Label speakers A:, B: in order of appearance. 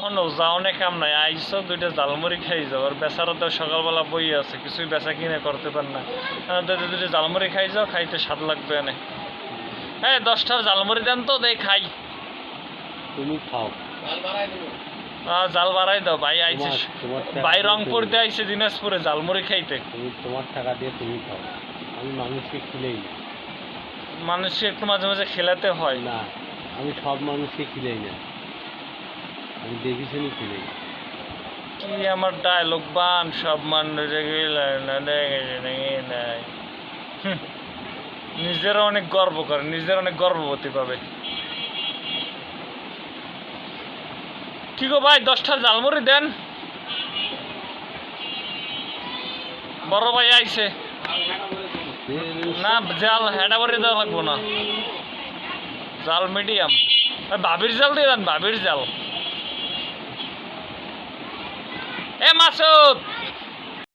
A: এখনো যাওনে কাম নাই, আইসো দুইটা জালমুড়ি খাই যাও। আর বেচারা তো সকালবেলা বই আছে, কিছুই বেচা কিনে করতে পার না। দুইটা জালমুড়ি খাই যাও, খাইতে স্বাদ লাগবে এনে। হ্যাঁ 10টার জালমুড়ি দেন তো, দেই খাই।
B: তুমি খাও,
A: জাল বাড়াই দাও ভাই। আইছে ভাই রংপুর দিয়ে আইছে দিনাজপুরে জালমুড়ি খাইতে।
B: তুমি তোমার টাকা দিয়ে তুমি খাও, আমি মানুষকে খিলেই না।
A: মানুষকে একটু মাঝে মাঝে খেলাতে হয়।
B: না, আমি সব মানুষকে খিলেই না, আমি দেখি শুনি খিলেই।
A: কি আমার ডায়লগ বান, সব মানুষে নাই। নিজেরা অনেক গর্ব করে, নিজেরা অনেক গর্ববতী পাবে। কি গো ভাই 10টার জালমুড়ি দেন। বড় ভাই আইছে না, জাল হেডাবারি দেওয়া লাগবো না, জাল মিডিয়াম। ভাবির জাল দিয়ে দেন, ভাবির জাল। এ মাসুদ